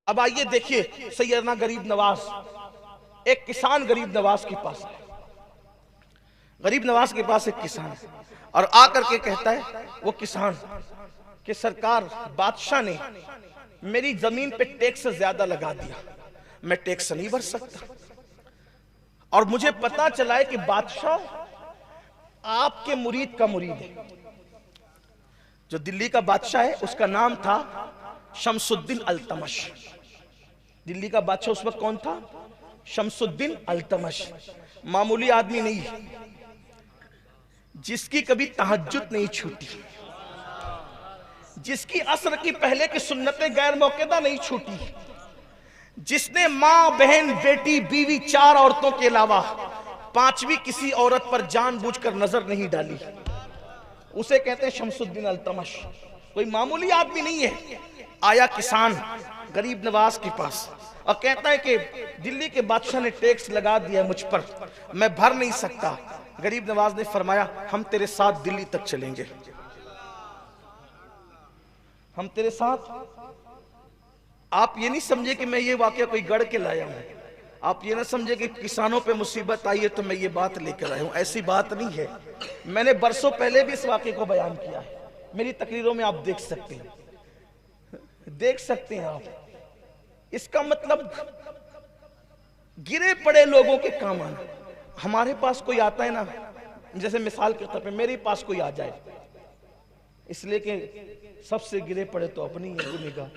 अब आइए देखिए सैयदना गरीब नवाज, एक किसान गरीब नवाज के पास है। गरीब नवाज के पास एक किसान है और आकर के कहता है वो किसान कि सरकार, बादशाह ने मेरी जमीन पे टैक्स ज्यादा लगा दिया, मैं टैक्स नहीं भर सकता। और मुझे पता चला है कि बादशाह आपके मुरीद का मुरीद है। जो दिल्ली का बादशाह है उसका नाम था शमसुद्दीन अल्तमश। दिल्ली का बादशाह उस वक्त कौन था? शमसुद्दीन अल्तमश। मामूली आदमी नहीं, जिसकी कभी तहज्जुद नहीं छूटी, जिसकी असर की पहले की सुन्नतें गैर मौकेदा नहीं छूटी, जिसने मां, बहन, बेटी, बीवी, 4 औरतों के अलावा 5वीं किसी औरत पर जानबूझकर नजर नहीं डाली, उसे कहते हैं शमसुद्दीन अल्तमश। कोई मामूली आदमी नहीं है। आया किसान गरीब नवाज के पास और कहता है कि दिल्ली के बादशाह ने टैक्स लगा दिया मुझ पर, मैं भर नहीं सकता। गरीब नवाज ने फरमाया हम तेरे साथ दिल्ली तक चलेंगे, हम तेरे साथ। आप ये नहीं समझे कि मैं ये वाकया कोई गढ़ के लाया हूं, आप ये ना समझे कि किसानों पे मुसीबत आई है तो मैं ये बात लेकर आया हूं, ऐसी बात नहीं है। मैंने बरसों पहले भी इस वाकये को बयान किया है, मेरी तकरीरों में आप देख सकते हैं, देख सकते हैं आप। इसका मतलब गिरे पड़े लोगों के काम आना। हमारे पास कोई आता है ना, जैसे मिसाल के तौर पे मेरे पास कोई आ जाए, इसलिए कि सबसे गिरे पड़े तो अपनी ही गुनेगार,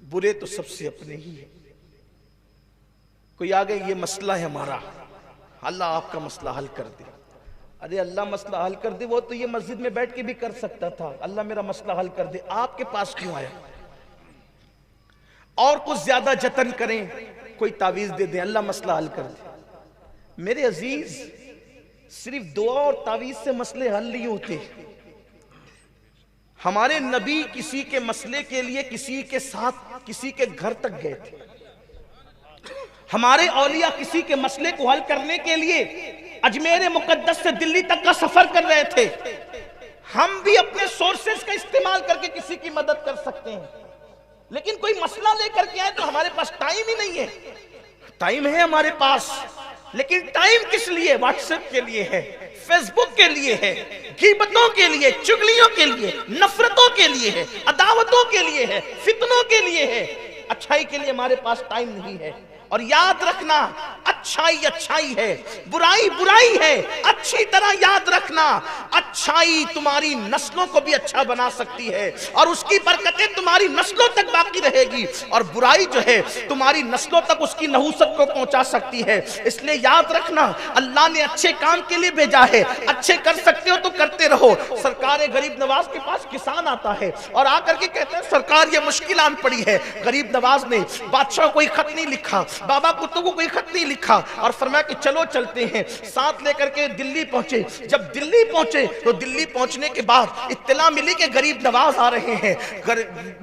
बुरे तो सबसे अपने ही है। कोई आ गए, ये मसला है हमारा, अल्लाह आपका मसला हल कर दे। अरे अल्लाह मसला हल कर दे, वो तो ये मस्जिद में बैठ के भी कर सकता था। अल्लाह मेरा मसला हल कर दे, आपके पास क्यों आया? और कुछ ज्यादा जतन करें, कोई तावीज दे दे, अल्लाह मसला हल कर दे। मेरे अजीज, सिर्फ दुआ और तावीज से मसले हल नहीं होते। हमारे नबी किसी के मसले के लिए किसी के साथ किसी के घर तक गए थे। हमारे औलिया किसी के मसले को हल करने के लिए अजमेर मुकद्दस से दिल्ली तक का सफर कर रहे थे। हम भी अपने सोर्सेस का इस्तेमाल करके किसी की मदद कर सकते हैं, लेकिन कोई मसला लेकर के आए तो हमारे पास टाइम ही नहीं है। टाइम है हमारे पास, लेकिन टाइम किस लिए? व्हाट्सएप के लिए है, फेसबुक के लिए है, गीबतों के लिए, चुगलियों के लिए, नफरतों के लिए है, अदावतों के लिए है, फितनों के लिए है। अच्छाई के लिए हमारे पास टाइम नहीं है। और याद रखना, अच्छाई अच्छाई है, बुराई बुराई है। अच्छी तरह याद रखना, अच्छाई तुम्हारी नस्लों को भी अच्छा बना सकती है और उसकी बरकतें तुम्हारी नस्लों तक बाकी रहेगी, और बुराई जो है तुम्हारी नस्लों तक उसकी नहूसत को पहुंचा सकती है। इसलिए याद रखना, अल्लाह ने अच्छे काम के लिए भेजा है, अच्छे कर सकते हो तो करते रहो। सरकार गरीब नवाज के पास किसान आता है और आकर के कहते हैं सरकार ये मुश्किल आन पड़ी है। गरीब नवाज ने बादशाह को कोई खत नहीं लिखा, बाबा कुतुब को कोई खत नहीं लिखा, और फरमाया कि चलो चलते हैं। साथ लेकर के दिल्ली पहुंचे। जब दिल्ली पहुंचे तो दिल्ली पहुंचने के बाद इत्तला मिली कि गरीब नवाज आ रहे हैं।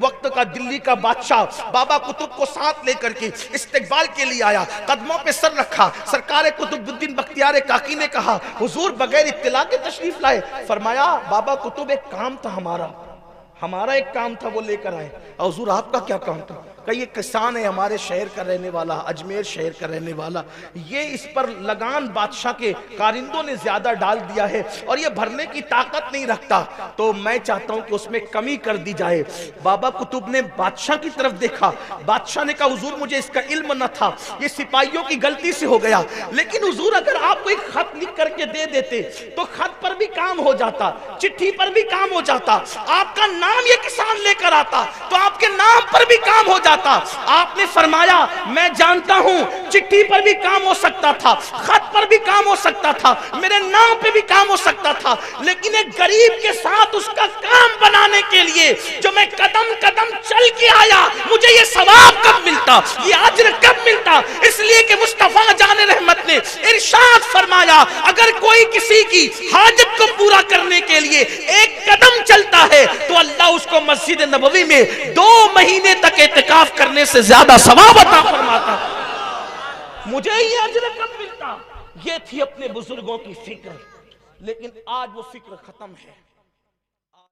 वक्त का दिल्ली का बादशाह बाबा कुतुब को साथ लेकर के इस्तकबाल के लिए आया, कदमों पे सर रखा। सरकार कुतुबुद्दीन बख्तियार काकी ने कहा हुजूर बगैर इत्तला के तशरीफ लाए। फरमाया बाबा कुतुब एक काम था हमारा एक काम था, वो लेकर आए। हुजूर आपका क्या काम था? कई एक किसान है हमारे शहर का रहने वाला, अजमेर शहर का रहने वाला, ये इस पर लगान बादशाह के कारिंदों ने ज्यादा डाल दिया है और ये भरने की ताकत नहीं रखता, तो मैं चाहता हूं कि उसमें कमी कर दी जाए। बाबा कुतुब ने बादशाह की तरफ देखा। बादशाह ने कहा हुजूर मुझे इसका इल्म न था, ये सिपाहियों की गलती से हो गया, लेकिन हुजूर अगर आप कोई खत लिख करके दे देते तो खत पर भी काम हो जाता, चिट्ठी पर भी काम हो जाता, आपका नाम ये किसान लेकर आता तो आपके नाम पर भी काम हो जाता। आपने फरमाया मैं जानता हूं चिट्ठी पर भी काम हो सकता था, खत पर भी काम हो सकता था, मेरे नाम पे भी काम हो सकता था, लेकिन एक गरीब के साथ उसका काम बनाने के लिए जो मैं कदम कदम चल के आया, मुझे ये सवाब कब मिलता, ये अज्र कब मिलता? इसलिए कि मुस्तफा जान रहमत ने इरशाद फरमाया अगर कोई किसी की हाजत को पूरा करने के लिए एक कदम चलता है तो अल्लाह उसको मस्जिद नबवी में 2 महीने तक इत्तिकाफ करने से ज्यादा सवाब अता फरमाता। मुझे ये अजर कब मिलता? ये थी अपने बुजुर्गों की फिक्र, लेकिन आज वो फिक्र खत्म है।